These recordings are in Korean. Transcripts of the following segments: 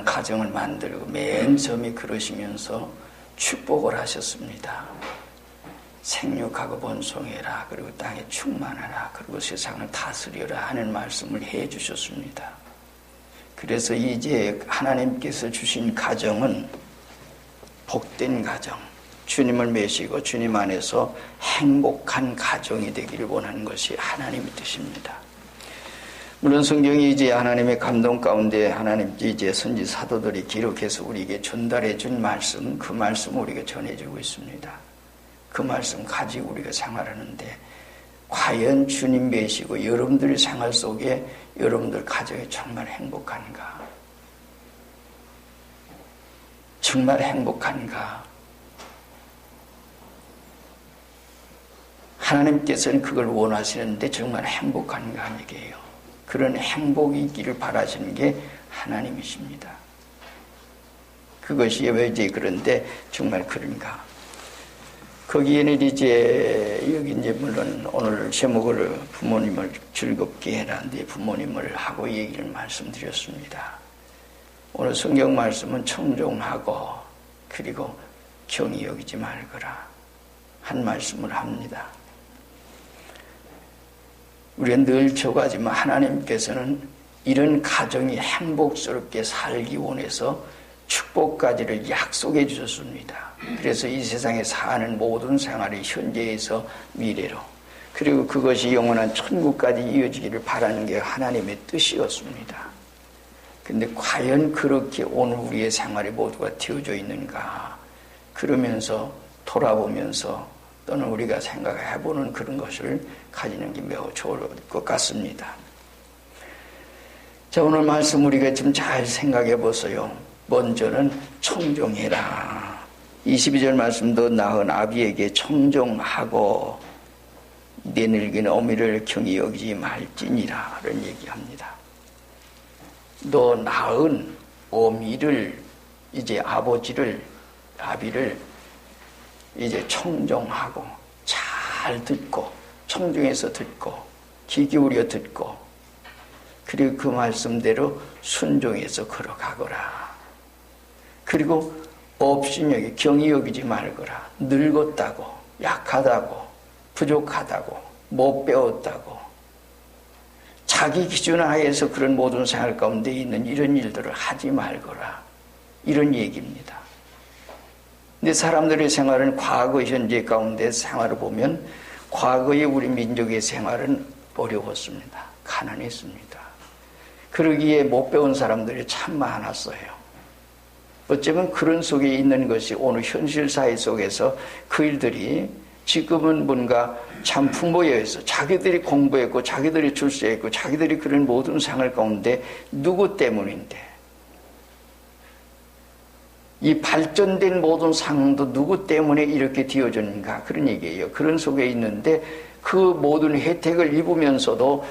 가정을 만들고 맨 처음에 그러시면서 축복을 하셨습니다. 생육하고 번성해라. 그리고 땅에 충만하라. 그리고 세상을 다스려라 하는 말씀을 해 주셨습니다. 그래서 이제 하나님께서 주신 가정은 복된 가정, 주님을 모시고 주님 안에서 행복한 가정이 되기를 원하는 것이 하나님의 뜻입니다. 물론 성경이 이제 하나님의 감동 가운데 하나님 이제 선지 사도들이 기록해서 우리에게 전달해 준 말씀, 그 말씀을 우리가 전해주고 있습니다. 그 말씀 가지고 우리가 생활하는데 과연 주님 모시고 여러분들의 생활 속에 여러분들 가정이 정말 행복한가? 정말 행복한가? 하나님께서는 그걸 원하시는데 정말 행복한가 하는 얘기예요. 그런 행복이 있기를 바라시는 게 하나님이십니다. 그것이 왜 이제 그런데 정말 그런가? 거기에는 이제 여기 이제 물론 오늘 제목을 부모님을 즐겁게 해라. 네 부모님을 하고 얘기를 말씀드렸습니다. 오늘 성경 말씀은 청종하고 그리고 경히 여기지 말거라 한 말씀을 합니다. 우리가 늘 저가지만 하나님께서는 이런 가정이 행복스럽게 살기 원해서 축복까지를 약속해 주셨습니다. 그래서 이 세상에 사는 모든 생활이 현재에서 미래로 그리고 그것이 영원한 천국까지 이어지기를 바라는 게 하나님의 뜻이었습니다. 근데 과연 그렇게 오늘 우리의 생활이 모두가 되어져 있는가? 그러면서 돌아보면서 또는 우리가 생각해보는 그런 것을 가지는 게 매우 좋을 것 같습니다. 자, 오늘 말씀 우리가 좀 잘 생각해 보세요. 먼저는 청종해라. 22절 말씀도 낳은 아비에게 청종하고 내 늙은 어미를 경히 여기지 말지니라 라는 얘기합니다. 너 낳은 어미를 이제 아비를 이제 청종하고 잘 듣고 청중에서 듣고 귀 기울여 듣고 그리고 그 말씀대로 순종해서 걸어가거라. 그리고 업신여기 경히 여기지 말거라. 늙었다고 약하다고 부족하다고 못 배웠다고 자기 기준 하에서 그런 모든 생활 가운데 있는 이런 일들을 하지 말거라. 이런 얘기입니다. 근데 사람들의 생활은 과거, 현재 가운데 생활을 보면 과거의 우리 민족의 생활은 어려웠습니다. 가난했습니다. 그러기에 못 배운 사람들이 참 많았어요. 어쩌면 그런 속에 있는 것이 오늘 현실 사회 속에서 그 일들이 지금은 뭔가 참 부모에 의해서 자기들이 공부했고 자기들이 출세했고 자기들이 그런 모든 생활 가운데 누구 때문인데 이 발전된 모든 상황도 누구 때문에 이렇게 되어졌는가 그런 얘기예요. 그런 속에 있는데 그 모든 혜택을 입으면서도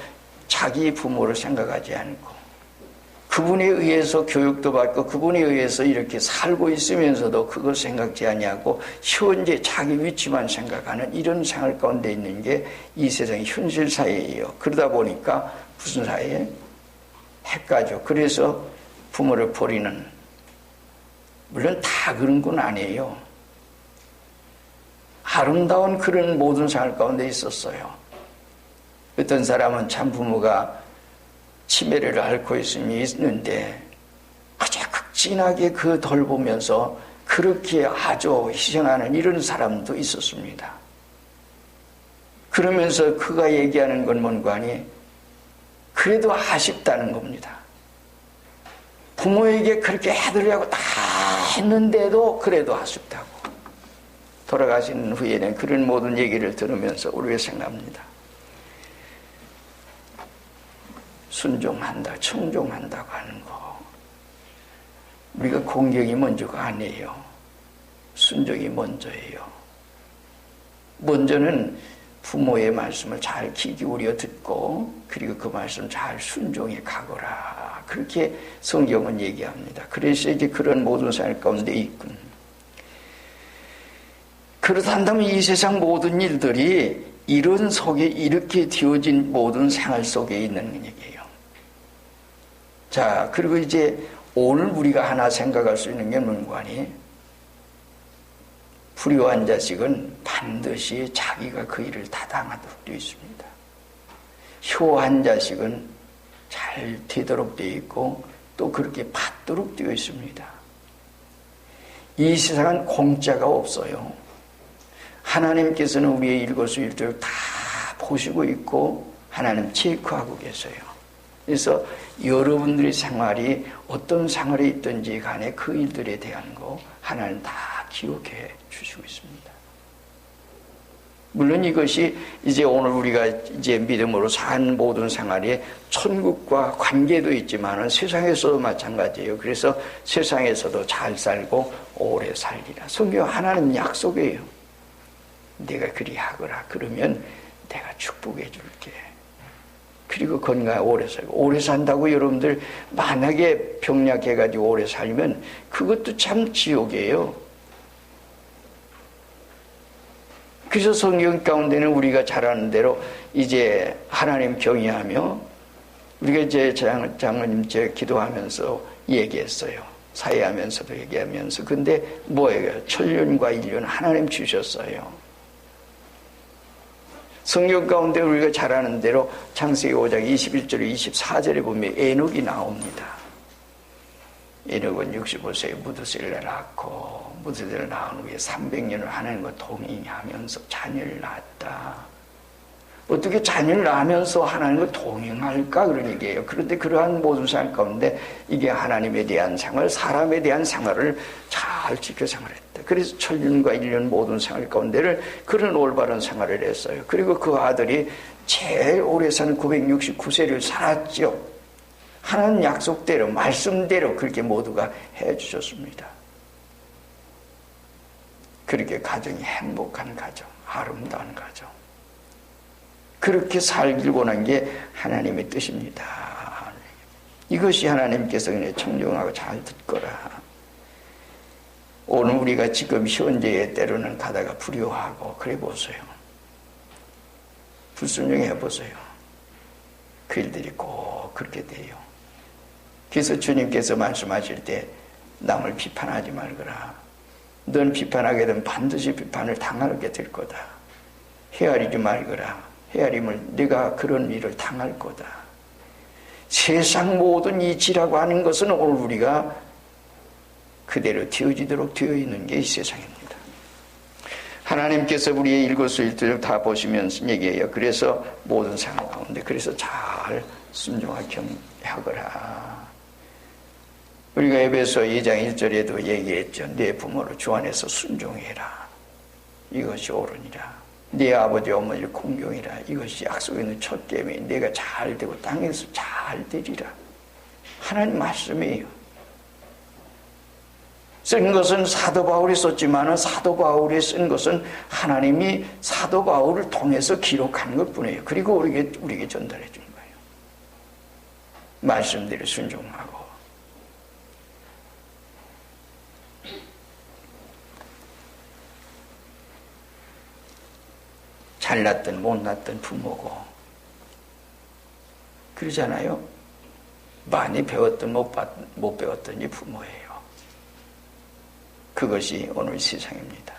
자기 부모를 생각하지 않고 그분에 의해서 교육도 받고 그분에 의해서 이렇게 살고 있으면서도 그걸 생각지 아니하고 현재 자기 위치만 생각하는 이런 생활 가운데 있는 게 이 세상의 현실 사회예요. 그러다 보니까 무슨 사회에 핵가죠. 그래서 부모를 버리는 물론 다 그런 건 아니에요. 아름다운 그런 모든 생활 가운데 있었어요. 어떤 사람은 참 부모가 치매를 앓고 있는데 아주 극진하게 그 돌보면서 그렇게 아주 희생하는 이런 사람도 있었습니다. 그러면서 그가 얘기하는 건 뭔가 하니 그래도 아쉽다는 겁니다. 부모에게 그렇게 해드리려고 다 했는데도 그래도 아쉽다고. 돌아가신 후에는 그런 모든 얘기를 들으면서 우리가 생각합니다. 순종한다, 청종한다고 하는 거. 우리가 공경이 먼저가 아니에요. 순종이 먼저예요. 먼저는 부모의 말씀을 잘 귀 기울여 듣고 그리고 그 말씀 잘 순종해 가거라. 그렇게 성경은 얘기합니다. 그래서 이제 그런 모든 생활 가운데 있군. 그렇다면 이 세상 모든 일들이 이런 속에 이렇게 되어진 모든 생활 속에 있는 얘기예요. 자, 그리고 이제 오늘 우리가 하나 생각할 수 있는 게 뭔가니? 불효한 자식은 반드시 자기가 그 일을 다 당하도록 되어 있습니다. 효한 자식은 잘 되도록 되어 있고 또 그렇게 받도록 되어 있습니다. 이 세상은 공짜가 없어요. 하나님께서는 우리의 일거수일투족을 다 보시고 있고 하나님 체크하고 계세요. 그래서 여러분들의 생활이 어떤 생활이 있든지 간에 그 일들에 대한 거 하나님 다 기억해 주시고 있습니다. 물론 이것이 이제 오늘 우리가 이제 믿음으로 산 모든 생활이 천국과 관계도 있지만은 세상에서도 마찬가지예요. 그래서 세상에서도 잘 살고 오래 살리라. 성경 하나님 약속이에요. 내가 그리하거라. 그러면 내가 축복해 줄게. 그리고 건강하게 오래 살고, 오래 산다고 여러분들 만약에 병약해가지고 오래 살면 그것도 참 지옥이에요. 그래서 성경 가운데는 우리가 잘 아는 대로 이제 하나님 경외하며 우리가 이제 장로님 기도하면서 얘기했어요. 사회하면서도 얘기하면서. 근데 뭐예요? 천년과 인륜 하나님 주셨어요. 성경 가운데 우리가 잘 아는 대로 창세기 5장 21절 24절에 보면 에녹이 나옵니다. 에녹은 65세에 무드셀라를 낳고 무드셀라를 낳은 후에 300년을 하나님과 동행하면서 자녀를 낳았다. 어떻게 자녀를 낳으면서 하나님과 동행할까? 그런 얘기예요. 그런데 그러한 모든 생활 가운데 이게 하나님에 대한 생활, 사람에 대한 생활을 잘 지켜 생활했다. 그래서 천년과 1년 모든 생활 가운데를 그런 올바른 생활을 했어요. 그리고 그 아들이 제일 오래 사는 969세를 살았죠. 하나님 약속대로 말씀대로 그렇게 모두가 해주셨습니다. 그렇게 가정이 행복한 가정, 아름다운 가정, 그렇게 살길 원한 게 하나님의 뜻입니다. 이것이 하나님께서 그냥 청정하고 잘 듣거라. 오늘 우리가 지금 현재에 때로는 가다가 불효하고 그래 보세요. 불순종해 보세요. 그 일들이 꼭 그렇게 돼요. 그래서 주님께서 말씀하실 때 남을 비판하지 말거라. 넌 비판하게 되면 반드시 비판을 당하게 될 거다. 헤아리지 말거라. 헤아림을 네가 그런 일을 당할 거다. 세상 모든 이치라고 하는 것은 오늘 우리가 그대로 되어지도록 되어 있는 게 이 세상입니다. 하나님께서 우리의 일거수일투족 다 보시면서 얘기해요. 그래서 모든 상황 가운데 그래서 잘 순종하게 하거라. 우리가 에베소 2장 1절에도 얘기했죠. 내 부모를 주 안에서 순종해라. 이것이 옳으니라. 네 아버지 어머니를 공경해라. 이것이 약속에 있는 첫 계명이 내가 잘 되고 땅에서 잘 되리라. 하나님 말씀이에요. 쓴 것은 사도 바울이 썼지만 사도 바울이 쓴 것은 하나님이 사도 바울을 통해서 기록한 것뿐이에요. 그리고 우리에게 전달해 준 거예요. 말씀대로 순종하고. 잘났든 못났든 부모고 그러잖아요. 많이 배웠든 못 배웠든 이 부모예요. 그것이 오늘 세상입니다.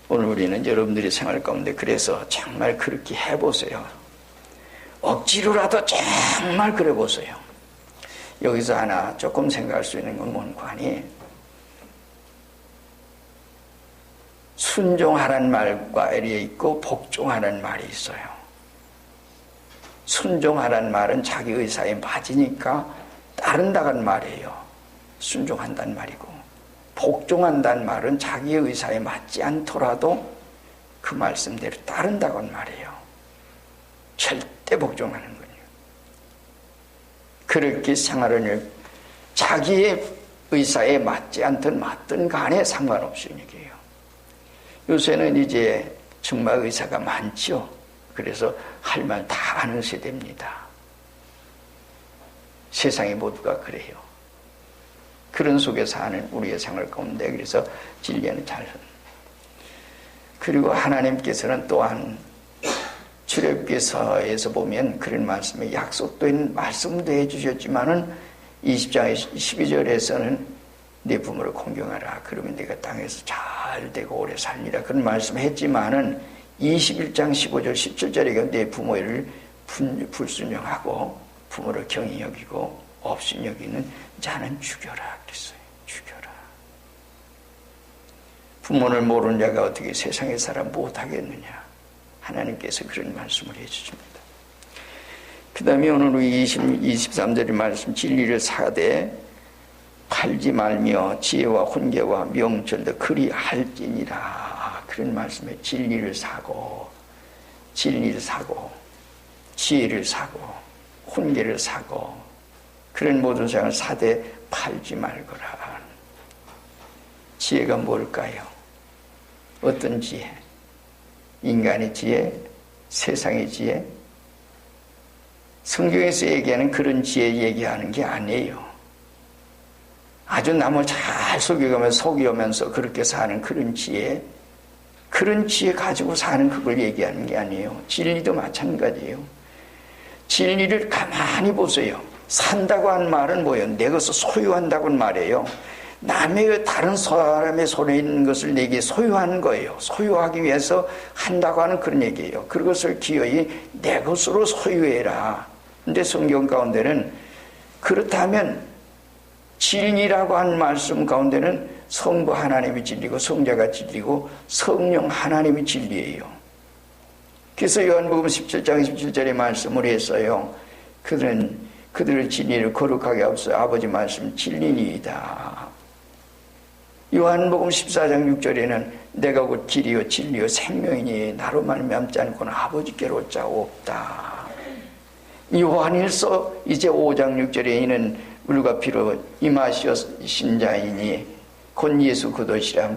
오늘 우리는 여러분들의 생활 가운데 그래서 정말 그렇게 해보세요. 억지로라도 정말 그래 보세요. 여기서 하나 조금 생각할 수 있는 건 뭔가니 순종하라는 말과 에리에 있고 복종하라는 말이 있어요. 순종하라는 말은 자기 의사에 맞으니까 따른다는 말이에요. 순종한다는 말이고, 복종한다는 말은 자기 의사에 맞지 않더라도 그 말씀대로 따른다는 말이에요. 절대 복종하는 거예요. 그렇게 생활을 자기의 의사에 맞지 않든 맞든 간에 상관없이 얘기해요. 요새는 이제 정말 의사가 많죠. 그래서 할 말 다 하는 세대입니다. 세상의 모두가 그래요. 그런 속에서 하는 우리의 생활 가운데 그래서 진리는 잘. 그리고 하나님께서는 또한 출애굽기서에서 보면 그런 말씀에 약속된 말씀도 해주셨지만은 20장 12절에서는 네 부모를 공경하라. 그러면 네가 땅에서 잘 되고 오래 살리라. 그런 말씀을 했지만은 21장 15절 17절에 네 부모를 불순종하고 부모를 경히 여기고 없인 여기는 자는 죽여라 그랬어요. 죽여라. 부모를 모르는 자가 어떻게 세상에 살아 못하겠느냐. 하나님께서 그런 말씀을 해주십니다. 그 다음에 오늘 23절의 말씀, 진리를 사되 팔지 말며 지혜와 훈계와 명철도 그리 할지니라. 그런 말씀에 진리를 사고 지혜를 사고 훈계를 사고 그런 모든 생을 사되 팔지 말거라. 지혜가 뭘까요? 어떤 지혜? 인간의 지혜? 세상의 지혜? 성경에서 얘기하는 그런 지혜 얘기하는 게 아니에요. 아주 남을 잘 속여가면서 그렇게 사는 그런 지혜 가지고 사는 그걸 얘기하는 게 아니에요. 진리도 마찬가지예요. 진리를 가만히 보세요. 산다고 한 말은 뭐예요? 내 것을 소유한다고는 말이에요. 남의 다른 사람의 손에 있는 것을 내게 소유하는 거예요. 소유하기 위해서 한다고 하는 그런 얘기예요. 그것을 기어이 내 것으로 소유해라. 근데 성경 가운데는 그렇다면 진리라고 한 말씀 가운데는 성부 하나님이 진리고 성자가 진리고 성령 하나님이 진리예요. 그래서 요한복음 17장 17절의 말씀을 했어요. 그들을 진리를 거룩하게 하옵소서. 아버지 말씀 진리니이다. 요한복음 14장 6절에는 내가 곧 길이요 진리요 생명이니 나로 말미암지 않고는 아버지께로 자 없다. 요한일서 이제 5장 6절에 이는 물과 피로 임하신 자이니 곧 예수 그도시라.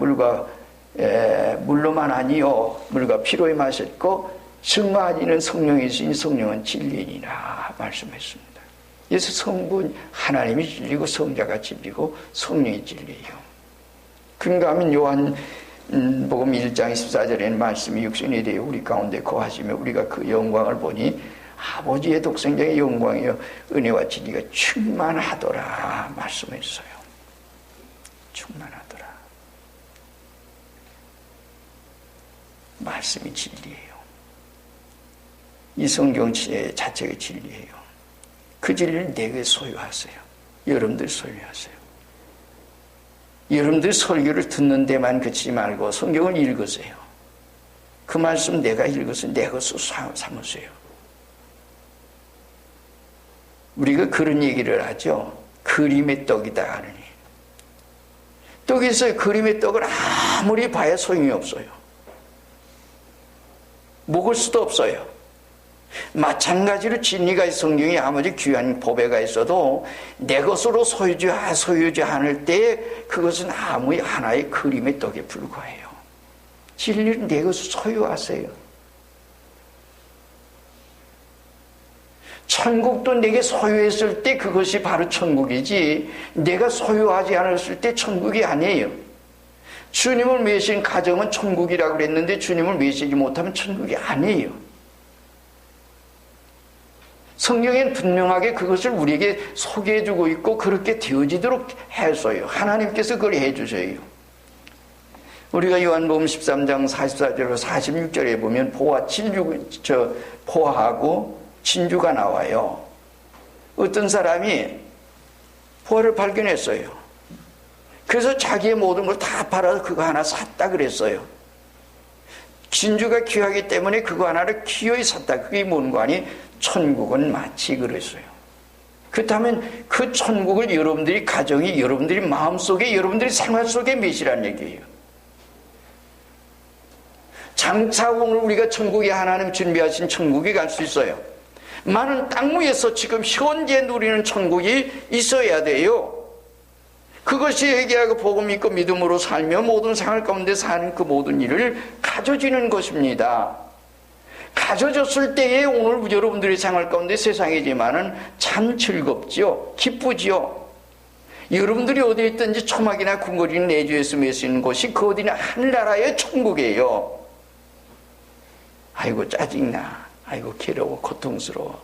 물로만 아니요 물과 피로 임하셨고 증거하니는 성령이시니 성령은 진리니라 말씀했습니다. 그래서 성부 하나님이 진리고 성자가 진리고 성령이 진리예요. 그런가 하면 요한복음 1장 14절에는 말씀이 육신이 되어 우리 가운데 거하시며 우리가 그 영광을 보니 아버지의 독생자의 영광이요 은혜와 진리가 충만하더라 말씀했어요. 충만하더라. 말씀이 진리예요. 이 성경 자체가 진리예요. 그 진리를 내게 소유하세요. 여러분들 소유하세요. 여러분들 설교를 듣는 데만 그치지 말고 성경을 읽으세요. 그 말씀 내가 읽어서 내 것으로 삼으세요. 우리가 그런 얘기를 하죠. 그림의 떡이다 하느니. 떡이 있어요. 그림의 떡을 아무리 봐야 소용이 없어요. 먹을 수도 없어요. 마찬가지로 진리가 성경이 아무리 귀한 보배가 있어도 내 것으로 소유지 않을 때 그것은 아무 하나의 그림의 떡에 불과해요. 진리를 내 것을 소유하세요. 천국도 내게 소유했을 때 그것이 바로 천국이지 내가 소유하지 않았을 때 천국이 아니에요. 주님을 메신 가정은 천국이라고 그랬는데 주님을 메시지 못하면 천국이 아니에요. 성경엔 분명하게 그것을 우리에게 소개해주고 있고 그렇게 되어지도록 했어요. 하나님께서 그걸 해주셔요. 우리가 요한복음 13장 44절로 46절에 보면 포화하고 진주가 나와요. 어떤 사람이 포화를 발견했어요. 그래서 자기의 모든 걸 다 팔아서 그거 하나 샀다 그랬어요. 진주가 귀하기 때문에 그거 하나를 기어이 샀다. 그게 뭔가 하니 천국은 마치 그랬어요. 그렇다면 그 천국을 여러분들이 가정이 여러분들이 마음속에 여러분들이 생활 속에 메시라는 얘기예요. 장차 오늘 우리가 천국에 하나님 준비하신 천국에 갈 수 있어요. 많은 땅 위에서 지금 현재 누리는 천국이 있어야 돼요. 그것이 회개하고 복음 믿고 믿음으로 살며 모든 생활 가운데 사는 그 모든 일을 가져지는 것입니다. 가져졌을 때에 오늘 여러분들의 생활 가운데 세상이지만은 참 즐겁지요. 기쁘지요. 여러분들이 어디에 있든지 초막이나 궁궐이나 내주에서 메시는 곳이 그 어디나 하늘나라의 천국이에요. 아이고 짜증나. 아이고 괴로워 고통스러워.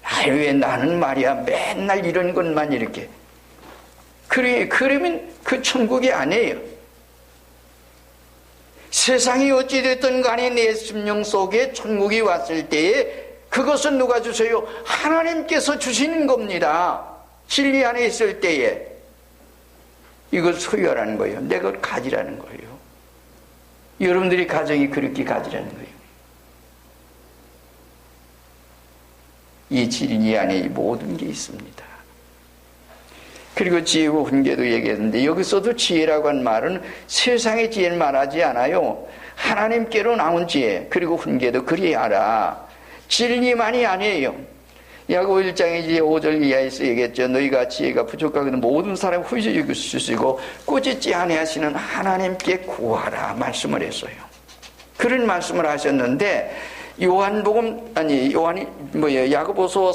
아유 왜 나는 말이야 맨날 이런 것만 이렇게. 그러면 그 천국이 아니에요. 세상이 어찌됐든 간에 내 심령 속에 천국이 왔을 때에 그것은 누가 주세요? 하나님께서 주시는 겁니다. 진리 안에 있을 때에 이걸 소유하라는 거예요. 내가 그걸 가지라는 거예요. 여러분들이 가정이 그렇게 가지라는 거예요. 이 진리 안에 이 모든 게 있습니다. 그리고 지혜고 훈계도 얘기했는데 여기서도 지혜라고 한 말은 세상의 지혜를 말하지 않아요. 하나님께로 나온 지혜 그리고 훈계도 그리 알아. 진리만이 아니에요. 야고보 1장에 이제 5절 이하에서 얘기했죠. 너희가 지혜가 부족하거든 모든 사람 후지에 주시고 꾸짖지 아니하시는 하나님께 구하라 말씀을 했어요. 그런 말씀을 하셨는데 야고보서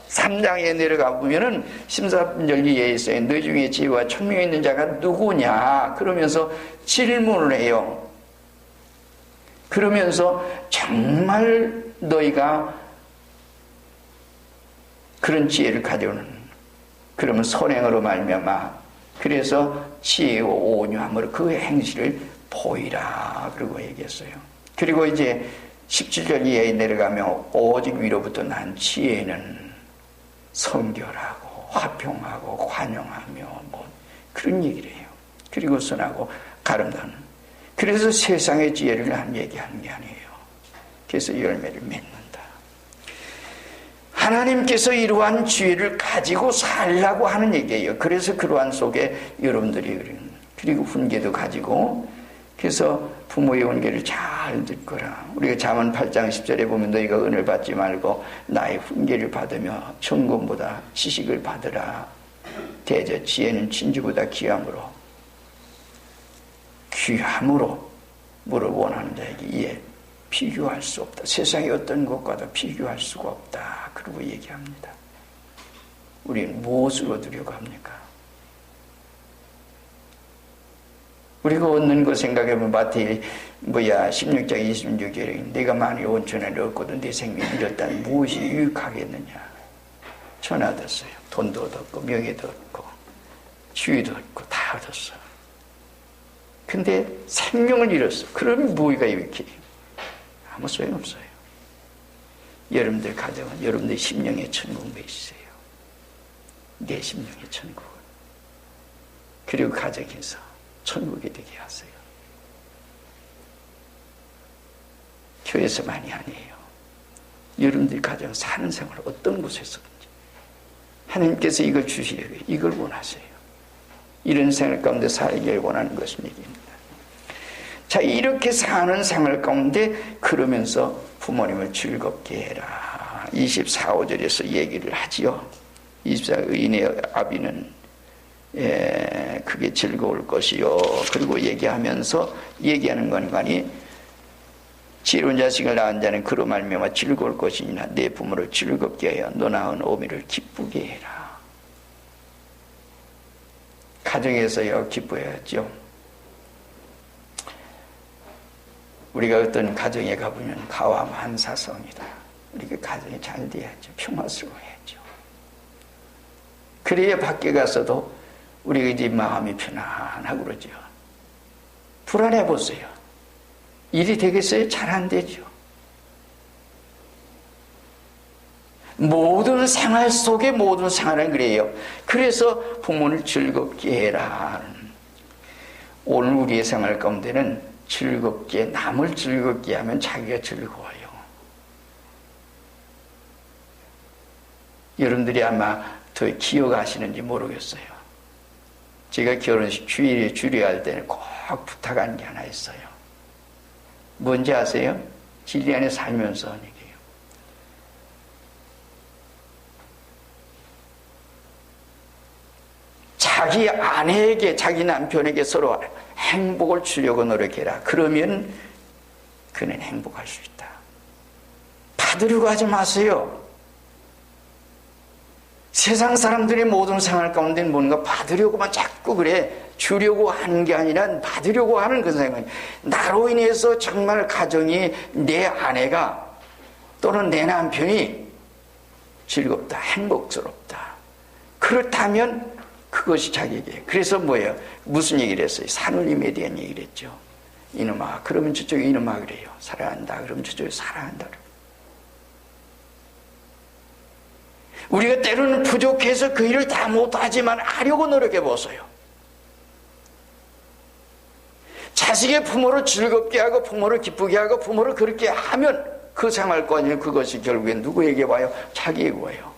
3장에 내려가 보면은 심사편전리에 있어요. 너희 중에 지혜와 총명이 있는 자가 누구냐 그러면서 질문을 해요. 그러면서 정말 너희가 그런 지혜를 가져오는 그러면 선행으로 말미암아 그래서 지혜와 온유함으로 그 행실을 보이라 그러고 얘기했어요. 그리고 이제 17절 이하에 내려가면 오직 위로부터 난 지혜는 성결하고 화평하고 관용하며 뭐 그런 얘기를 해요. 그리고 선하고 가름다는. 그래서 세상의 지혜를 난 얘기하는 게 아니에요. 그래서 열매를 맺는다. 하나님께서 이러한 지혜를 가지고 살라고 하는 얘기예요. 그래서 그러한 속에 여러분들이 그리고 훈계도 가지고 그래서 부모의 훈계를 잘 듣거라. 우리가 잠언 8장 10절에 보면 너희가 은을 받지 말고 나의 훈계를 받으며 천금보다 지식을 받으라. 대저 지혜는 진주보다 귀함으로 물을 원하는 자에게 이에 비교할 수 없다. 세상의 어떤 것과도 비교할 수가 없다. 그러고 얘기합니다. 우리는 무엇을 얻으려고 합니까? 우리가 얻는 거 생각해보면 마태의 16장 26절에 내가 만일 온천을 얻고도 내 생명을 잃었다면 무엇이 유익하겠느냐. 천하 얻었어요. 돈도 얻었고 명예도 얻고 지위도 얻고 다 얻었어. 근데 생명을 잃었어. 그러면 뭐가 유익해? 아무 소용없어요. 여러분들 가정은 여러분들 심령의 천국에 있어요. 내 심령의 천국. 그리고 가정에서 천국이 되게 하세요. 교회에서만이 아니에요. 여러분들 가정 사는 생활 어떤 곳에서든지 하나님께서 이걸 주시려고 이걸 원하세요. 이런 생활 가운데 살기를 원하는 것입니다. 자, 이렇게 사는 생활 가운데 그러면서 부모님을 즐겁게 해라. 24, 5절에서 얘기를 하지요. 24, 의인의 아비는 그게 즐거울 것이요. 그리고 얘기하는 건가니 지혜로운 자식을 낳은 자는 그로 말미암아 즐거울 것이니라. 내 부모를 즐겁게 하여 너 낳은 어미를 기쁘게 해라. 가정에서요 기뻐해야죠. 우리가 어떤 가정에 가보면 가와만사성이다. 우리가 가정이 잘 돼야죠. 평화스러워야죠. 그래야 밖에 가서도 우리가 이제 마음이 편안하고 그러죠. 불안해 보세요. 일이 되겠어요? 잘 안 되죠. 모든 생활 속에 모든 생활은 그래요. 그래서 부모를 즐겁게 해라. 오늘 우리의 생활 가운데는 즐겁게 남을 즐겁게 하면 자기가 즐거워요. 여러분들이 아마 더 기억하시는지 모르겠어요. 제가 결혼식 주례할 때는 꼭 부탁한 게 하나 있어요. 뭔지 아세요? 진리 안에 살면서 하는 얘기예요. 자기 아내에게 자기 남편에게 서로 행복을 주려고 노력해라. 그러면 그는 행복할 수 있다. 받으려고 하지 마세요. 세상 사람들의 모든 생활 가운데 뭔가 받으려고만 자꾸 그래. 주려고 하는 게 아니라 받으려고 하는 그 생각. 나로 인해서 정말 가정이 내 아내가 또는 내 남편이 즐겁다, 행복스럽다. 그렇다면 그것이 자기에게. 그래서 뭐예요? 무슨 얘기를 했어요? 산울림에 대한 얘기를 했죠. 이놈아, 그러면 저쪽에 이놈아 그래요. 사랑한다. 그러면 저쪽에 사랑한다. 우리가 때로는 부족해서 그 일을 다 못하지만 하려고 노력해보세요. 자식의 부모를 즐겁게 하고 부모를 기쁘게 하고 부모를 그렇게 하면 그 생활권이 그것이 결국엔 누구에게 와요? 자기에게 와요.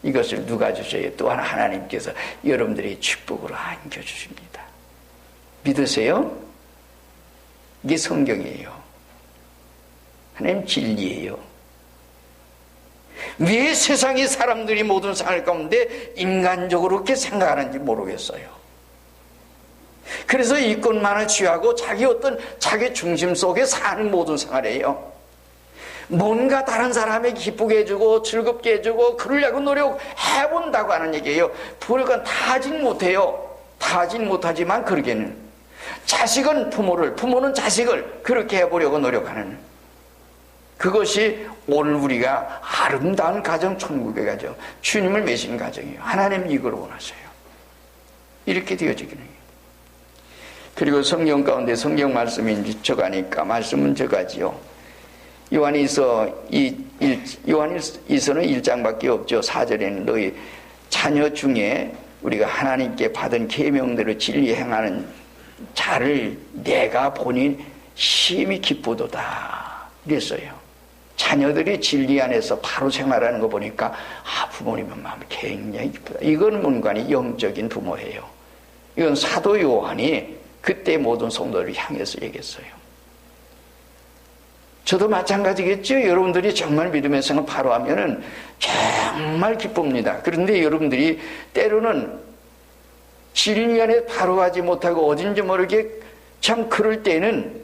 이것을 누가 주셔요? 또한 하나님께서 여러분들의 축복으로 안겨주십니다. 믿으세요? 이게 성경이에요. 하나님 진리예요. 왜 세상의 사람들이 모든 생활 가운데 인간적으로 그렇게 생각하는지 모르겠어요. 그래서 이것만을 취하고 자기 중심 속에 사는 모든 생활이에요. 뭔가 다른 사람에게 기쁘게 해주고 즐겁게 해주고 그러려고 노력해본다고 하는 얘기예요. 불건 다 하진 못해요. 다 하진 못하지만 그러기에는 자식은 부모는 자식을 그렇게 해보려고 노력하는, 그것이 오늘 우리가 아름다운 가정, 천국의 가정, 주님을 매신 가정이에요. 하나님 이걸 원하세요. 이렇게 되어지기는 해요. 그리고 성경 가운데 성경 말씀이 적으니까 말씀은 적하지요. 요한일서는 1장밖에 없죠. 4절에는 너희 자녀 중에 우리가 하나님께 받은 계명대로 진리 행하는 자를 내가 보니 심히 기쁘도다 이랬어요. 자녀들이 진리 안에서 바로 생활하는 거 보니까 부모님의 마음이 굉장히 기쁘다. 이건 뭔가니 영적인 부모예요. 이건 사도 요한이 그때 모든 성도를 향해서 얘기했어요. 저도 마찬가지겠죠. 여러분들이 정말 믿음의 생활 바로 하면은 정말 기쁩니다. 그런데 여러분들이 때로는 진리 안에 바로 하지 못하고 어딘지 모르게 참 그럴 때는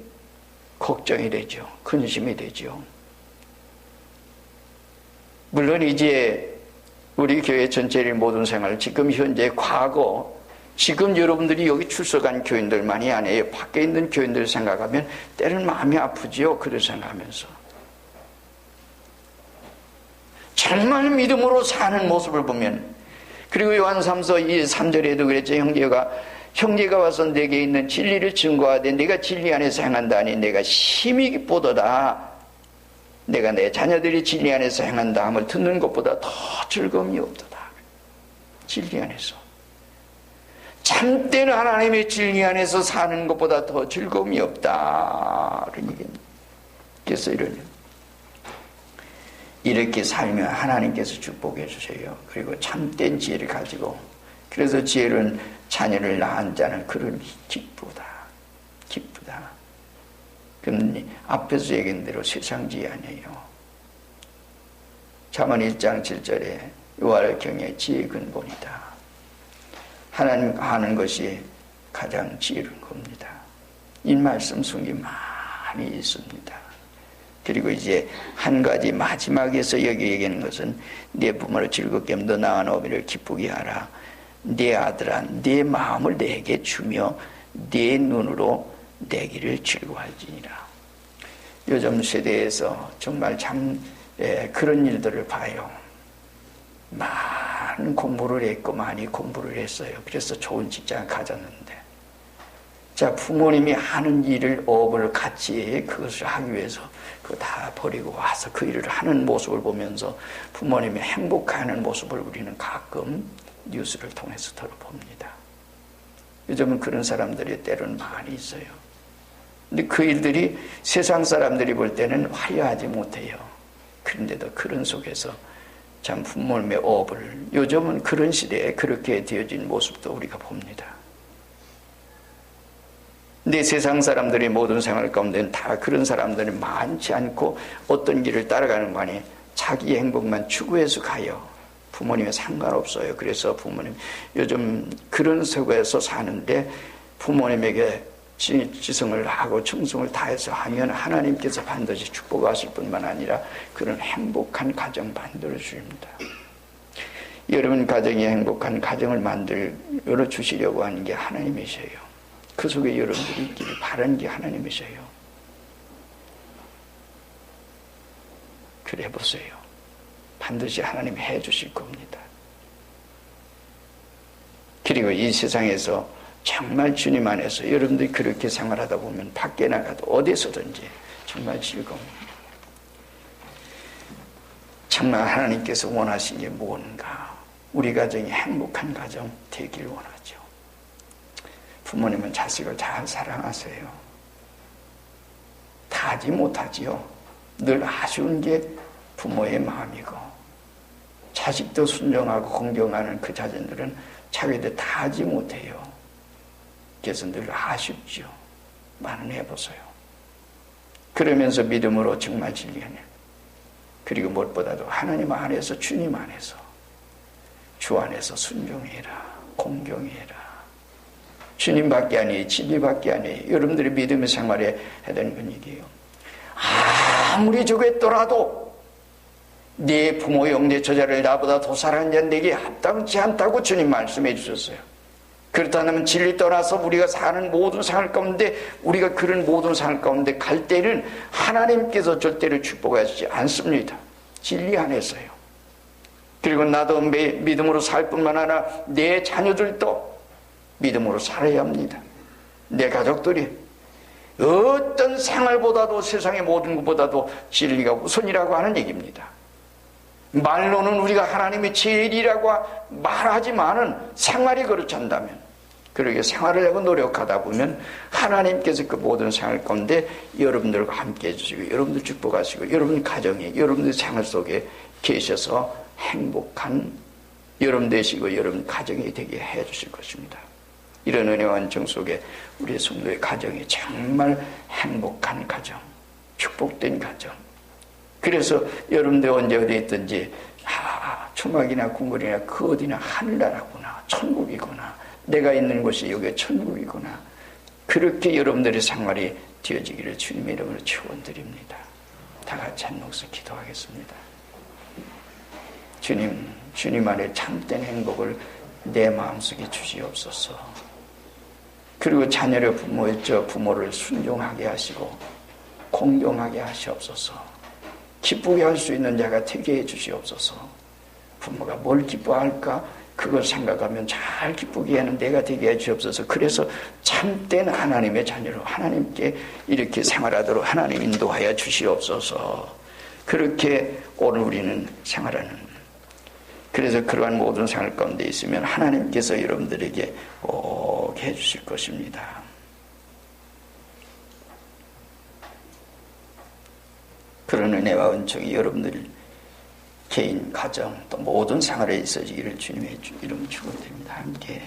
걱정이 되죠. 근심이 되죠. 물론 이제 우리 교회 전체의 모든 생활, 지금 현재 과거, 지금 여러분들이 여기 출석한 교인들만이 아니에요. 밖에 있는 교인들 생각하면 때로는 마음이 아프지요. 그를 생각하면서 정말 믿음으로 사는 모습을 보면, 그리고 요한 3서 3절에도 그랬죠. 형제가 와서 내게 있는 진리를 증거하되 내가 진리 안에서 행한다니 내가 심히 기쁘도다. 내가 내 자녀들이 진리 안에서 행한다 함을 듣는 것보다 더 즐거움이 없도다. 진리 안에서 참된 하나님의 진리 안에서 사는 것보다 더 즐거움이 없다. 그래서 이렇게 살면 하나님께서 축복해 주세요. 그리고 참된 지혜를 가지고, 그래서 지혜는 자녀를 낳은 자는 그런 기쁘다. 그럼 앞에서 얘기한 대로 세상 지혜 아니에요. 잠언 1장 7절에 요할 경의 지혜의 근본이다. 하나님 아는 것이 가장 지혜로운 겁니다. 이 말씀 속에 많이 있습니다. 그리고 이제 한 가지 마지막에서 여기 얘기하는 것은 내 부모를 즐겁게 하며 너 낳은 어미를 기쁘게 하라. 내 아들아 내 마음을 내게 주며 내 눈으로 내 길을 즐거워할지니라. 요즘 세대에서 정말 참 그런 일들을 봐요. 많은 공부를 했고 많이 공부를 했어요. 그래서 좋은 직장을 가졌는데, 자, 부모님이 하는 일을 업을 같이 그것을 하기 위해서 그거 다 버리고 와서 그 일을 하는 모습을 보면서 부모님이 행복해하는 모습을 우리는 가끔 뉴스를 통해서 들어봅니다. 요즘은 그런 사람들이 때로는 많이 있어요. 근데 그 일들이 세상 사람들이 볼 때는 화려하지 못해요. 그런데도 그런 속에서 참 부모님의 업을, 요즘은 그런 시대에 그렇게 되어진 모습도 우리가 봅니다. 근데 세상 사람들이 모든 생활 가운데는 다 그런 사람들이 많지 않고 어떤 길을 따라가는 거 아니에요. 자기 행복만 추구해서 가요. 부모님에 상관없어요. 그래서 부모님 요즘 그런 속에서 사는데 부모님에게 지성을 하고 충성을 다해서 하면 하나님께서 반드시 축복하실 뿐만 아니라 그런 행복한 가정 만들어 주십니다. 여러분 가정이 행복한 가정을 만들어 주시려고 하는 게 하나님이세요. 그 속에 여러분들이 있기를 바라는 게 하나님이세요. 그래 보세요. 반드시 하나님이 해주실 겁니다. 그리고 이 세상에서 정말 주님 안에서 여러분들이 그렇게 생활하다 보면 밖에 나가도 어디서든지 정말 즐거웁니다. 정말 하나님께서 원하신 게 뭔가? 우리 가정이 행복한 가정 되길 원하죠. 부모님은 자식을 잘 사랑하세요. 다 하지 못하지요. 늘 아쉬운 게 부모의 마음이고, 자식도 순종하고 공경하는 그 자녀들은 자기들 다 하지 못해요. 그래서 늘 아쉽죠. 만회해보세요. 그러면서 믿음으로 정말 진리하네. 그리고 무엇보다도 하나님 안에서, 주님 안에서, 주 안에서 순종해라, 공경해라. 주님밖에 아니에요. 진리밖에 아니에요. 여러분들이 믿음의 생활에 해야 되는 건 이게요. 아무리 죽었더라도 네 부모 영내 저자를 나보다 더 사랑하는 자는 내게 합당치 않다고 주님 말씀해 주셨어요. 그렇다면 진리 떠나서 우리가 사는 모든 상황 가운데, 우리가 그런 모든 상황 가운데 갈 때는 하나님께서 절대로 축복하시지 않습니다. 진리 안에서요. 그리고 나도 믿음으로 살 뿐만 아니라 내 자녀들도 믿음으로 살아야 합니다. 내 가족들이 어떤 생활보다도, 세상의 모든 것보다도 진리가 우선이라고 하는 얘기입니다. 말로는 우리가 하나님의 제일이라고 말하지만은 생활이 그렇지 않다면, 그렇게 생활을 하고 노력하다 보면 하나님께서 그 모든 생활 가운데 여러분들과 함께 해주시고, 여러분들 축복하시고, 여러분 가정에, 여러분들 생활 속에 계셔서 행복한 여러분 되시고 여러분 가정이 되게 해주실 것입니다. 이런 은혜와 은총 속에 우리 성도의 가정이 정말 행복한 가정, 축복된 가정. 그래서 여러분들 언제 어디 있든지 초막이나 궁궐이나 그 어디나 하늘나라구나, 천국이구나, 내가 있는 곳이 여기 천국이구나, 그렇게 여러분들의 생활이 되어지기를 주님의 이름으로 축원드립니다. 다 같이 한 목소리 기도하겠습니다. 주님 안에 참된 행복을 내 마음속에 주시옵소서. 그리고 자녀를 부모를 순종하게 하시고 공경하게 하시옵소서. 기쁘게 할 수 있는 자가 되게 해 주시옵소서. 부모가 뭘 기뻐할까? 그걸 생각하면 잘 기쁘게 하는 내가 되게 해 주시옵소서. 그래서 참된 하나님의 자녀로 하나님께 이렇게 생활하도록 하나님 인도하여 주시옵소서. 그렇게 오늘 우리는 생활하는, 그래서 그러한 모든 생활 가운데 있으면 하나님께서 여러분들에게 꼭 해주실 것입니다. 그런 은혜와 은총이 여러분들 개인, 가정 또 모든 생활에 있어지기를 주님의 이름 축원드립니다. 함께